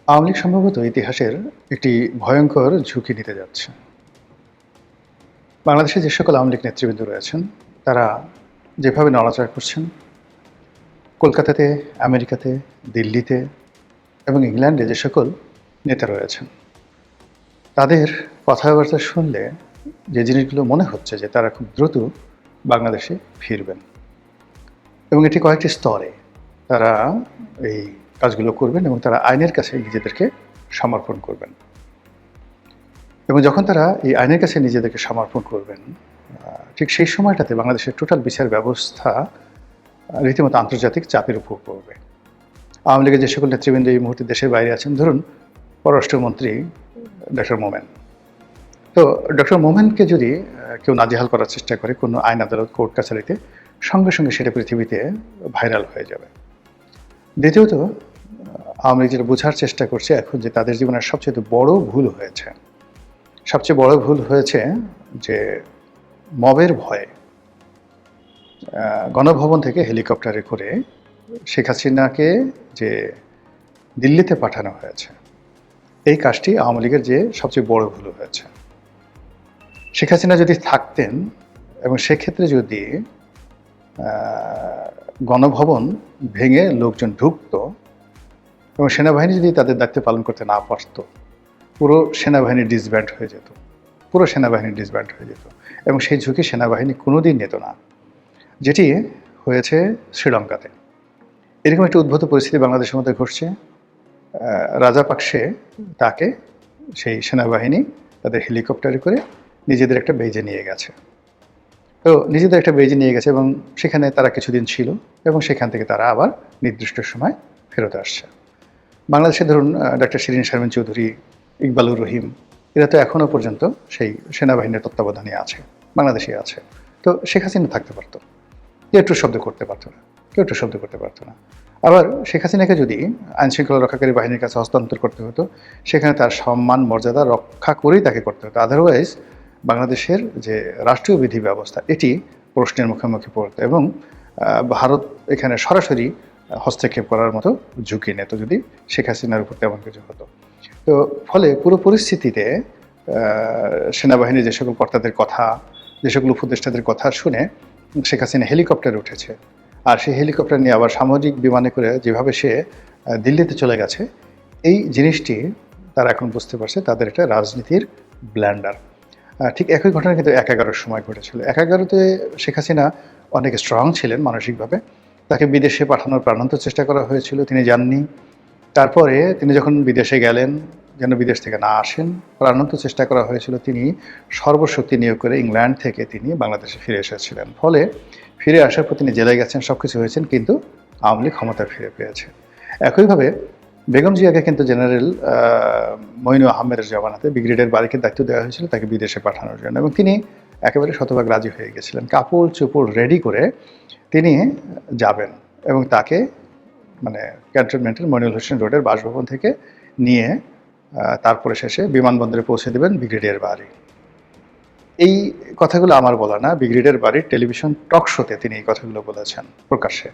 আওয়ামী লীগ সম্ভবত ইতিহাসের একটি ভয়ঙ্কর ঝুঁকি নিতে যাচ্ছে। বাংলাদেশে যে সকল আওয়ামী লীগ নেতৃবৃন্দ রয়েছেন, তারা যেভাবে নড়াচড়া করছেন, কলকাতাতে, আমেরিকাতে, দিল্লিতে এবং ইংল্যান্ডে যে সকল নেতা রয়েছেন, তাদের কথাবার্তা শুনলে যে জিনিসগুলো মনে হচ্ছে যে তারা খুব দ্রুত বাংলাদেশে ফিরবেন এবং এটি কয়েকটি স্তরে তারা এই কাজগুলো করবেন এবং তারা আইনের কাছে নিজেদেরকে সমর্পণ করবেন। এবং যখন তারা এই আইনের কাছে নিজেদেরকে সমর্পণ করবেন, ঠিক সেই সময়টাতে বাংলাদেশের টোটাল বিচার ব্যবস্থা রীতিমতো আন্তর্জাতিক চাপের উপর পড়বে। আওয়ামী লীগের যে সকল নেতৃবৃন্দ এই মুহূর্তে দেশের বাইরে আছেন, ধরুন পররাষ্ট্রমন্ত্রী ডক্টর মোমেন। তো ডক্টর মোমেনকে যদি কেউ নাজেহাল করার চেষ্টা করে কোনো আইন আদালত কোর্ট কাছারিতে, সঙ্গে সঙ্গে সেটা পৃথিবীতে ভাইরাল হয়ে যাবে। দ্বিতীয়ত, আওয়ামী লীগ যেটা বোঝার চেষ্টা করছে এখন যে তাদের জীবনের সবচেয়ে বড় ভুল হয়েছে, সবচেয়ে বড় ভুল হয়েছে যে মবের ভয়ে গণভবন থেকে হেলিকপ্টারে করে শেখ হাসিনাকে যে দিল্লিতে পাঠানো হয়েছে, এই কাজটি আওয়ামী লীগের যে সবচেয়ে বড় ভুল হয়েছে। শেখ হাসিনা যদি থাকতেন এবং সেক্ষেত্রে যদি গণভবন ভেঙে লোকজন ঢুকত এবং সেনাবাহিনী যদি তাদের দায়িত্ব পালন করতে না পারত, পুরো সেনাবাহিনী ডিসব্যান্ড হয়ে যেত, পুরো সেনাবাহিনী ডিসব্যান্ড হয়ে যেত এবং সেই ঝুঁকি সেনাবাহিনী কোনোদিন নিত না, যেটি হয়েছে শ্রীলঙ্কাতে। এরকম একটি উদ্ভূত পরিস্থিতি বাংলাদেশের মধ্যে ঘটছে। রাজাপাকসে তাকে সেই সেনাবাহিনী তাদের হেলিকপ্টারে করে নিজেদের একটা বেজে নিয়ে গেছে। তো নিজেদের একটা বেজে নিয়ে গেছে এবং সেখানে তারা কিছুদিন ছিল এবং সেখান থেকে তারা আবার নির্দিষ্ট সময় ফেরত আসছে। বাংলাদেশে ধরুন ডক্টর শিরিন শারমিন চৌধুরী, ইকবালুর রহিম, এরা তো এখনও পর্যন্ত সেই সেনাবাহিনীর তত্ত্বাবধানে আছে, বাংলাদেশে আছে। তো শেখ হাসিনা থাকতে পারত, কেউ একটু শব্দ করতে পারতো না, কেউ একটু শব্দ করতে পারতো না। আবার শেখ হাসিনাকে যদি আইনশৃঙ্খলা রক্ষাকারী বাহিনীর কাছে হস্তান্তর করতে হতো, সেখানে তার সম্মান মর্যাদা রক্ষা করেই তাকে করতে হতো। আদারওয়াইজ বাংলাদেশের যে রাষ্ট্রীয় বিধি ব্যবস্থা, এটি প্রশ্নের মুখোমুখি পড়তো এবং ভারত এখানে সরাসরি হস্তক্ষেপ করার মতো ঝুঁকি নিত যদি শেখ হাসিনার উপর তেমন কিছু হতো। তো ফলে পুরো পরিস্থিতিতে সেনাবাহিনীর যে সকল কর্তাদের কথা, যে সকল উপদেষ্টাদের কথা শুনে শেখ হাসিনা হেলিকপ্টারে উঠেছে, আর সেই হেলিকপ্টার নিয়ে আবার সামরিক বিমানে করে যেভাবে সে দিল্লিতে চলে গেছে, এই জিনিসটি তারা এখন বুঝতে পারছে তাদের একটা রাজনীতির ব্ল্যান্ডার। ঠিক একই ঘটনা কিন্তু ১/১১-র সময় ঘটেছিল। ১/১১-তে শেখ হাসিনা অনেক স্ট্রং ছিলেন মানসিকভাবে, তাকে বিদেশে পাঠানোর প্রাণান্ত চেষ্টা করা হয়েছিল, তিনি যাননি। তারপরে তিনি যখন বিদেশে গেলেন, যেন বিদেশ থেকে না আসেন, প্রাণান্ত চেষ্টা করা হয়েছিল, তিনি সর্বশক্তি নিয়োগ করে ইংল্যান্ড থেকে তিনি বাংলাদেশে ফিরে এসেছিলেন। ফলে ফিরে আসার পর তিনি জেলে গেছেন, সব কিছু হয়েছেন, কিন্তু আওয়ামী লীগ ক্ষমতা ফিরে পেয়েছে। একইভাবে বেগম জিয়াকে কিন্তু জেনারেল মঈনুল আহমেদের জমানাতে ব্রিগেডিয়ার বারিকের দায়িত্ব দেওয়া হয়েছিল তাকে বিদেশে পাঠানোর জন্য, এবং তিনি একেবারে শতভাগ রাজি হয়ে গেছিলেন। কাপড় চোপড় রেডি করে তিনি যাবেন এবং তাকে মানে ক্যান্টনমেন্টের মনিরুল হোসেন রোডের বাসভবন থেকে নিয়ে তারপরে শেষে বিমানবন্দরে পৌঁছে দেবেন ব্রিগেডিয়ার বাড়ি। এই কথাগুলো আমার বলা না, ব্রিগেডিয়ার বাড়ির টেলিভিশন টক শোতে তিনি এই কথাগুলো বলেছেন প্রকাশ্যে।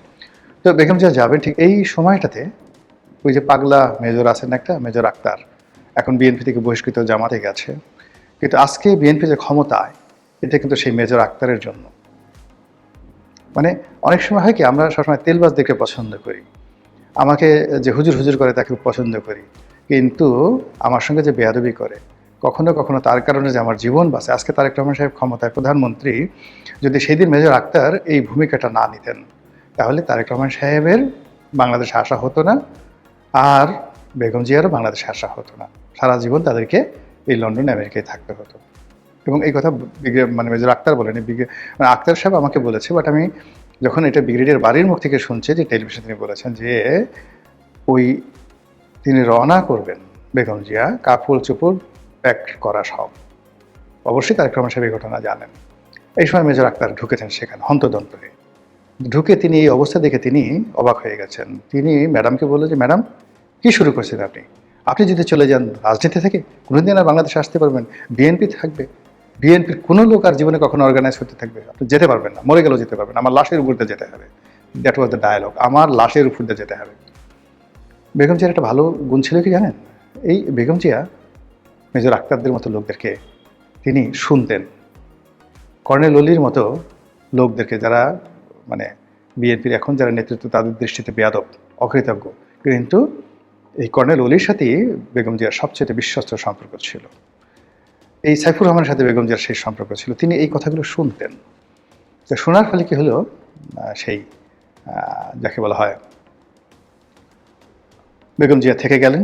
তো বেগম জিয়া যাবেন ঠিক এই সময়টাতে ওই যে পাগলা মেজর আছেন একটা, মেজর আক্তার, এখন বিএনপি থেকে বহিষ্কৃত, জামাতে গেছে, কিন্তু আজকে বিএনপি যে ক্ষমতায়, এটা কিন্তু সেই মেজর আক্তারের জন্য। মানে অনেক সময় হয় কি, আমরা সবসময় তেলবাজদেরকে পছন্দ করি, আমাকে যে হুজুর হুজুর করে তাকে পছন্দ করি, কিন্তু আমার সঙ্গে যে বেয়াদবি করে, কখনো কখনো তার কারণে যে আমার জীবন বাঁচে। আজকে তারেক রহমান সাহেব ক্ষমতায়, প্রধানমন্ত্রী, যদি সেই দিন মেজর আক্তার এই ভূমিকাটা না নিতেন, তাহলে তারেক রহমান সাহেবের বাংলাদেশে আসা হতো না, আর বেগম জিয়ারও বাংলাদেশে আসা হতো না। সারা জীবন তাদেরকে এই লন্ডন আমেরিকায় থাকতে হতো। এবং এই কথা মানে মেজর আক্তার বলেনি, মানে আক্তার সাহেব আমাকে বলেছে, বাট আমি যখন এটা ব্রিগেডিয়ার বাড়ির মুখ থেকে শুনছি, যে টেলিভিশনে তিনি বলেছেন যে ওই তিনি রওনা করবেন বেগম জিয়া, কাপড় চোপড় প্যাক করা সব। অবশ্যই তারেক রহমান সাহেব এই ঘটনা জানেন। এই সময় মেজর আক্তার ঢুকেছেন সেখানে হন্তদন্ত হয়ে। ঢুকে তিনি এই অবস্থা দেখে তিনি অবাক হয়ে গেছেন। তিনি ম্যাডামকে বললেন যে ম্যাডাম, কি শুরু করছেন আপনি? আপনি যদি চলে যান রাজনীতি থেকে, কোনোদিন আর বাংলাদেশে আসতে পারবেন? বিএনপি থাকবে, বিএনপির কোনো লোক আর জীবনে কখনো অর্গানাইজ করতে থাকবে, আপনি যেতে পারবেন না, মরে গেলেও যেতে পারবেন, আমার লাশের উপর দিয়ে যেতে হবে। দ্যাট ওয়াজ দ্য ডায়ালগ, আমার লাশের উপর দিয়ে যেতে হবে। বেগম জিয়ার একটা ভালো গুণ ছিল কি জানেন? এই বেগম জিয়া মেজর আক্তারদের মতো লোকদেরকে তিনি শুনতেন। কর্নেল অলির মতো লোকদেরকে যারা মানে বিএনপির এখন যারা নেতৃত্ব তাদের দৃষ্টিতে বেয়াদব, অকৃতজ্ঞ, কিন্তু এই কর্নেল অলির সাথেই বেগম জিয়ার সবচেয়ে বিশ্বস্ত সম্পর্ক ছিল। এই সাইফুর রহমানের সাথে বেগম জিয়ার সেই সম্পর্ক ছিল। তিনি এই কথাগুলো শুনতেন। তো শোনার ফলে কি হলো, সেই যাকে বলা হয় বেগম জিয়া থেকে গেলেন,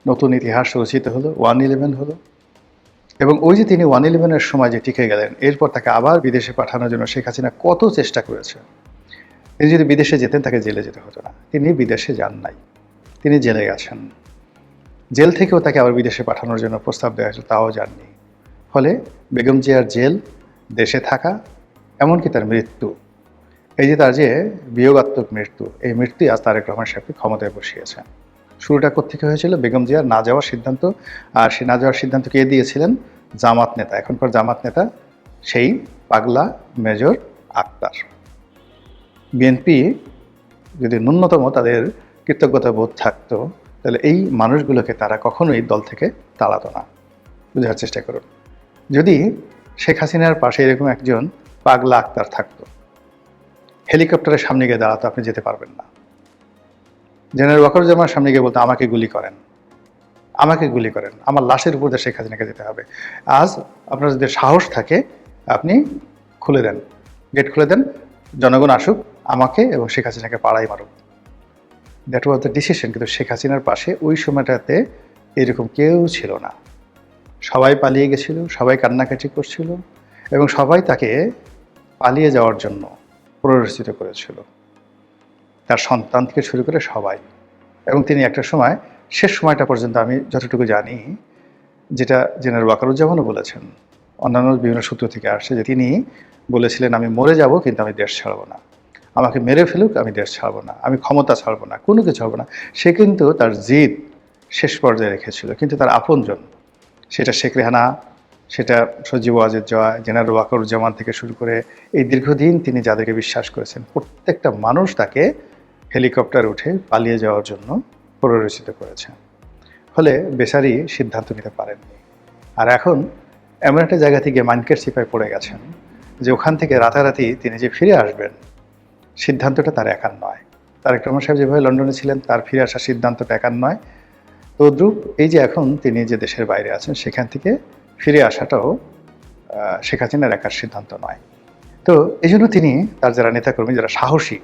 নতুন ইতিহাস রচিত হলো, 1/11 হলো। এবং ওই যে তিনি 1/11-এর সময় যে টিকে গেলেন, এরপর তাকে আবার বিদেশে পাঠানোর জন্য শেখ হাসিনা কত চেষ্টা করেছে। তিনি যদি বিদেশে যেতেন তাকে জেলে যেতে হতো না। তিনি বিদেশে যান নাই, তিনি জেলে গেছেন। জেল থেকেও তাকে আবার বিদেশে পাঠানোর জন্য প্রস্তাব দেওয়া হয়েছিল, তাও যাননি। ফলে বেগম জিয়ার জেল, দেশে থাকা, এমনকি তার মৃত্যু, এই যে তার যে বিয়োগাত্মক মৃত্যু, এই মৃত্যুই আজ তারেক রহমান সাহেবকে ক্ষমতায় বসিয়েছে। শুরুটা কোত্থেকে হয়েছিল? বেগম জিয়ার না যাওয়ার সিদ্ধান্ত। আর সেই না যাওয়ার সিদ্ধান্ত কে দিয়েছিলেন? জামাত নেতা, এখনকার জামাত নেতা সেই পাগলা মেজর আক্তার। বিএনপি যদি ন্যূনতম তাদের কৃতজ্ঞতা বোধ থাকতো, তাহলে এই মানুষগুলোকে তারা কখনোই দল থেকে তাড়াতো না। বোঝার চেষ্টা করুন। যদি শেখ হাসিনার পাশে এরকম একজন পাগলা আক্তার থাকতো, হেলিকপ্টারের সামনে গিয়ে দাঁড়াতো, আপনি যেতে পারবেন না। জেনারেল ওয়াকারুজ্জামানের সামনে গিয়ে বলতো, আমাকে গুলি করেন, আমাকে গুলি করেন, আমার লাশের উপর দিয়ে শেখ হাসিনাকে যেতে হবে। আজ আপনার যদি সাহস থাকে, আপনি খুলে দেন, গেট খুলে দেন, জনগণ আসুক, আমাকে এবং শেখ হাসিনাকে পাড়াই মারুক। That was the decision. কিন্তু শেখ হাসিনার পাশে ওই সময়টাতে এরকম কেউ ছিল না। সবাই পালিয়ে গেছিল, সবাই কান্নাকাটি করছিল, এবং সবাই তাকে পালিয়ে যাওয়ার জন্য প্ররোচিত করেছিল, তার সন্তান থেকে শুরু করে সবাই। এবং তিনি একটা সময়, শেষ সময়টা পর্যন্ত আমি যতটুকু জানি, যেটা জেনারেল ওয়াকারুজ্জামানও বলেছেন, অন্যান্য বিভিন্ন সূত্র থেকে আসছে, যে তিনি বলেছিলেন, আমি মরে যাব কিন্তু আমি দেশ ছাড়ব না, আমাকে মেরে ফেলুক আমি দেশ ছাড়ব না, আমি ক্ষমতা ছাড়ব না, কোনো কিছু ছাড়ব না। সে কিন্তু তার জিদ শেষ পর্যায়ে রেখেছিল। কিন্তু তার আপনজন, সেটা শেখ রেহানা, সেটা সজীব ওয়াজেদ জয়, জেনারেল ওয়াকারুজ্জামান থেকে শুরু করে এই দীর্ঘদিন তিনি যাদেরকে বিশ্বাস করেছেন, প্রত্যেকটা মানুষ তাকে হেলিকপ্টার উঠে পালিয়ে যাওয়ার জন্য প্ররোচিত করেছে। ফলে বেচারি সিদ্ধান্ত নিতে পারেননি। আর এখন এমন একটা জায়গা থেকে মানকের চিপায় পড়ে গেছেন যে ওখান থেকে রাতারাতি তিনি যে ফিরে আসবেন, সিদ্ধান্তটা তার একার নয়। তারেক রহমান সাহেব যেভাবে লন্ডনে ছিলেন, তার ফিরে আসার সিদ্ধান্তটা একার নয়। তদ্রূপ এই যে এখন তিনি যে দেশের বাইরে আছেন, সেখান থেকে ফিরে আসাটাও শেখ হাসিনার একার সিদ্ধান্ত নয়। তো এই জন্য তিনি তার যারা নেতাকর্মী, যারা সাহসী,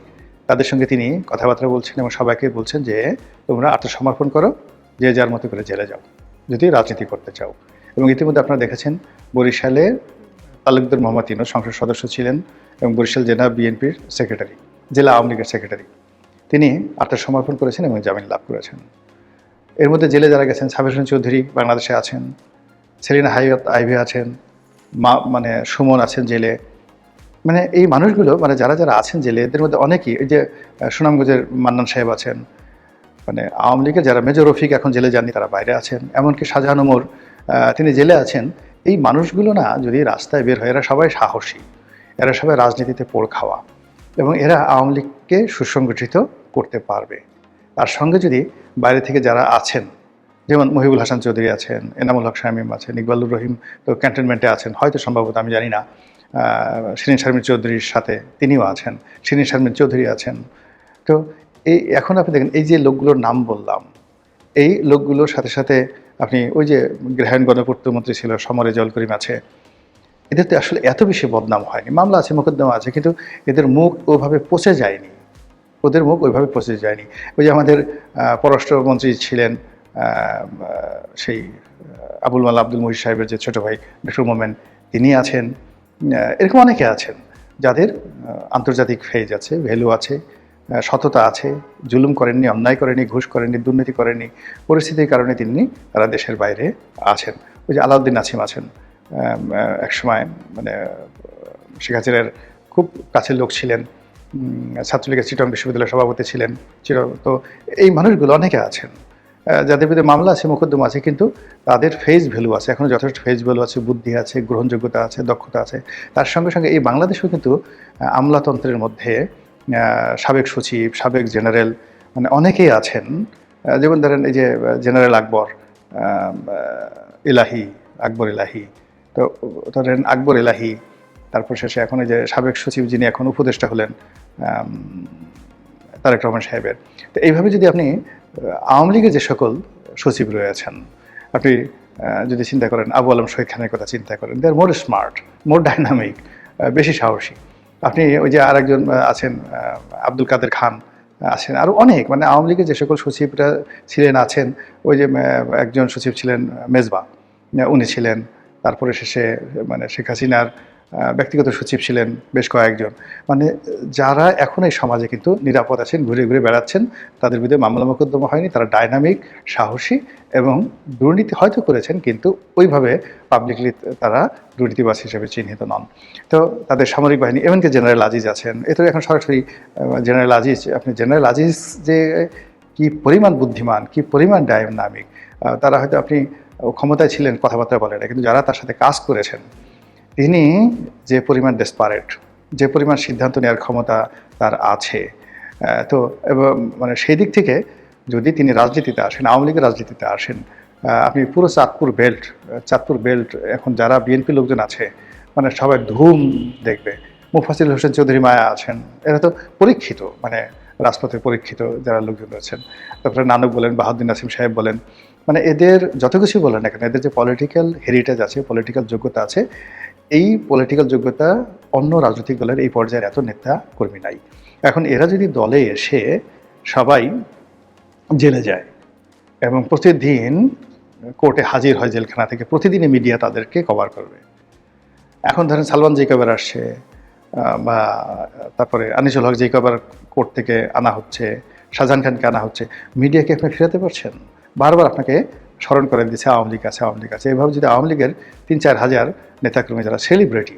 তাদের সঙ্গে তিনি কথাবার্তা বলছেন এবং সবাইকে বলছেন যে তোমরা আত্মসমর্পণ করো, যে যার মতো করে জেলে যাও যদি রাজনীতি করতে চাও। এবং ইতিমধ্যে আপনারা দেখেছেন, বরিশালে তালুকদার মোহাম্মদ ইউনূস সংসদ সদস্য ছিলেন এবং বরিশাল জেলা বিএনপির সেক্রেটারি, জেলা আওয়ামী লীগের সেক্রেটারি, তিনি আত্মসমর্পণ করেছেন এবং জামিন লাভ করেছেন। এর মধ্যে জেলে যারা গেছেন, সাবির হোসেন চৌধুরী বাংলাদেশে আছেন, সেলিনা হায়াত আইভি আছেন, সুমন আছেন জেলে। এই মানুষগুলো, যারা যারা আছেন জেলে, এদের মধ্যে অনেকেই, এই যে সুনামগঞ্জের মান্নান সাহেব আছেন, আওয়ামী লীগের যারা, মেজর রফিক এখন জেলে যাননি, তারা বাইরে আছেন, এমনকি শাহজাহান ওমর তিনি জেলে আছেন। এই মানুষগুলো না যদি রাস্তায় বের হয়, এরা সবাই সাহসী, এরা সবাই রাজনীতিতে পোড় খাওয়া, এবং এরা আওয়ামী লীগকে সুসংগঠিত করতে পারবে। তার সঙ্গে যদি বাইরে থেকে যারা আছেন, যেমন মহিবুল হাসান চৌধুরী আছেন, এনামুল হক শামীম আছেন, ইকবালুর রহিম তো ক্যান্টনমেন্টে আছেন, হয়তো সম্ভবত, আমি জানি না, শিরিন শারমিন চৌধুরীর সাথে তিনিও আছেন, শিরিন শারমিন চৌধুরী আছেন। তো এই এখন আপনি দেখেন, এই যে লোকগুলোর নাম বললাম, এই লোকগুলোর সাথে সাথে আপনি ওই যে গৃহায়ণ গণপূর্তমন্ত্রী ছিল সমরে জল করিম আছে, এদের তো আসলে এত বেশি বদনাম হয়নি, মামলা আছে, মোকদ্দমা আছে, কিন্তু এদের মুখ ওইভাবে পচে যায়নি, ওদের মুখ ওইভাবে পচে যায়নি। ওই যে আমাদের পররাষ্ট্রমন্ত্রী ছিলেন সেই আবুল মাল আব্দুল মুহিত সাহেবের যে ছোটো ভাই ডক্টর মোমেন, তিনি আছেন, এরকম অনেকে আছেন যাদের আন্তর্জাতিক ফেজ আছে, ভ্যালু আছে, সততা আছে, জুলুম করেননি, অন্যায় করেনি, ঘুষ করেননি, দুর্নীতি করেননি, পরিস্থিতির কারণে তারা দেশের বাইরে আছেন। ওই যে আলাউদ্দিন নাসিম আছেন, একসময় শেখ হাসিনার খুব কাছের লোক ছিলেন, ছাত্রলীগের চিটং বিশ্ববিদ্যালয়ের সভাপতি ছিলেন। তো এই মানুষগুলো অনেকে আছেন যাদের বিরুদ্ধে মামলা আছে, মোকদ্দমা আছে, কিন্তু তাদের ফেস ভ্যালু আছে, এখনও যথেষ্ট ফেস ভ্যালু আছে, বুদ্ধি আছে, গ্রহণযোগ্যতা আছে, দক্ষতা আছে। তার সঙ্গে সঙ্গে এই বাংলাদেশেও কিন্তু আমলাতন্ত্রের মধ্যে সাবেক সচিব, সাবেক জেনারেল, অনেকেই আছেন যেমন ধরেন এই যে জেনারেল আকবর, এলাহি, আকবর এলাহি, তো ধরেন আকবর এলাহি, তারপর শেষে এখন এই যে সাবেক সচিব যিনি এখন উপদেষ্টা হলেন তারেক রহমান সাহেবের। তো এইভাবে যদি আপনি আওয়ামী লীগের যে সকল সচিব রয়েছেন, আপনি যদি চিন্তা করেন, আবু আলম শহীদ খানের কথা চিন্তা করেন, দে আর মোর স্মার্ট, মোর ডাইনামিক, বেশি সাহসী। আপনি ওই যে আরেকজন আছেন আব্দুল কাদের খান আছেন, আরও অনেক, মানে আওয়ামী লীগের যে সকল সচিবরা ছিলেন আছেন, ওই যে একজন সচিব ছিলেন মেজবা, উনি ছিলেন। তারপরে শেষে মানে শেখ হাসিনার ব্যক্তিগত সচিব ছিলেন বেশ কয়েকজন। মানে যারা এখন এই সমাজে কিন্তু নিরাপদ আছেন, ঘুরে ঘুরে বেড়াচ্ছেন, তাদের বিরুদ্ধে মামলা মোকদ্দমা হয়নি, তারা ডাইনামিক, সাহসী এবং দুর্নীতি হয়তো করেছেন কিন্তু ওইভাবে পাবলিকলি তারা দুর্নীতিবাজ হিসেবে চিহ্নিত নন। তো তাদের সামরিক বাহিনী, এমনকি জেনারেল আজিজ আছেন, এ তো এখন সরাসরি জেনারেল আজিজ, আপনি জেনারেল আজিজ যে কি পরিমাণ বুদ্ধিমান, কি পরিমাণ ডাইনামিক, তারা হয়তো আপনি ক্ষমতায় ছিলেন, কথাবার্তা বলে না, কিন্তু যারা তার সাথে কাজ করেছেন তিনি যে পরিমাণ ডেসপারেট, যে পরিমাণ সিদ্ধান্ত নেওয়ার ক্ষমতা তার আছে, তো এবং মানে সেই দিক থেকে যদি তিনি রাজনীতিতে আসেন, আওয়ামী লীগের রাজনীতিতে আসেন, আপনি পুরো চাঁদপুর বেল্ট এখন যারা বিএনপি লোকজন আছে মানে সবাই ধুম দেখবে। মুফাসিল হোসেন চৌধুরী মায়া আছেন, এরা তো পরীক্ষিত, মানে রাজপথে পরীক্ষিত যারা লোকজন রয়েছেন। তারপরে নানক বলেন, বাহাউদ্দিন নাসিম সাহেব বলেন, মানে এদের যত কিছু বলেন না কেন, এদের যে পলিটিক্যাল হেরিটেজ আছে, পলিটিক্যাল যোগ্যতা আছে, এই পলিটিক্যাল যোগ্যতা অন্য রাজনৈতিক দলের এই পর্যায়ের এত নেতা কর্মী নাই। এখন এরা যদি দলে এসে সবাই জেলে যায় এবং প্রতিদিন কোর্টে হাজির হয় জেলখানা থেকে, প্রতিদিনই মিডিয়া তাদেরকে কভার করবে। এখন ধরেন সালমান যে কবার আসছে, বা তারপরে আনিসুল হক যে কবার কোর্ট থেকে আনা হচ্ছে, শাহজাহান খানকে আনা হচ্ছে, মিডিয়াকে আপনি ফেরাতে পারছেন? বারবার আপনাকে স্মরণ করে দিচ্ছে আওয়ামী লীগ আছে, আওয়ামী লীগ আছে। এভাবে যদি আওয়ামী লীগের ৩-৪ হাজার নেতাকর্মী যারা সেলিব্রিটি,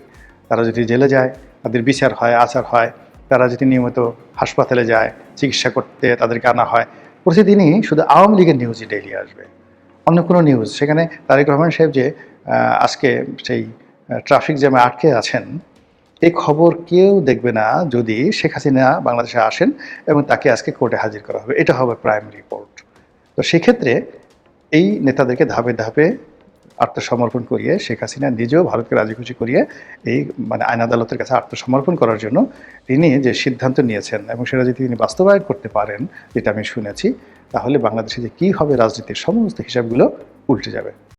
তারা যদি জেলে যায়, তাদের বিচার হয়, আচার হয়, তারা যদি নিয়মিত হাসপাতালে যায়, চিকিৎসা করতে তাদেরকে আনা হয়, প্রতিদিনই শুধু আওয়ামী লীগের নিউজই ডেইলি আসবে, অন্য কোনো নিউজ। সেখানে তারেক রহমান সাহেব যে আজকে সেই ট্রাফিক জ্যামে আটকে আছেন, এই খবর কেউ দেখবে না যদি শেখ হাসিনা বাংলাদেশে আসেন এবং তাকে আজকে কোর্টে হাজির করা হবে। এটা হবে প্রাইম রিপোর্ট। তো সেক্ষেত্রে এই নেতাদেরকে ধাপে ধাপে আত্মসমর্পণ করিয়ে শেখ হাসিনা নিজেও ভারতকে রাজি খুশি করিয়ে এই মানে আইন আদালতের কাছে আত্মসমর্পণ করার জন্য তিনি যে সিদ্ধান্ত নিয়েছেন এবং সেটা যদি তিনি বাস্তবায়ন করতে পারেন, যেটা আমি শুনেছি, তাহলে বাংলাদেশে যে কী হবে রাজনীতির সমস্ত হিসাবগুলো উল্টে যাবে।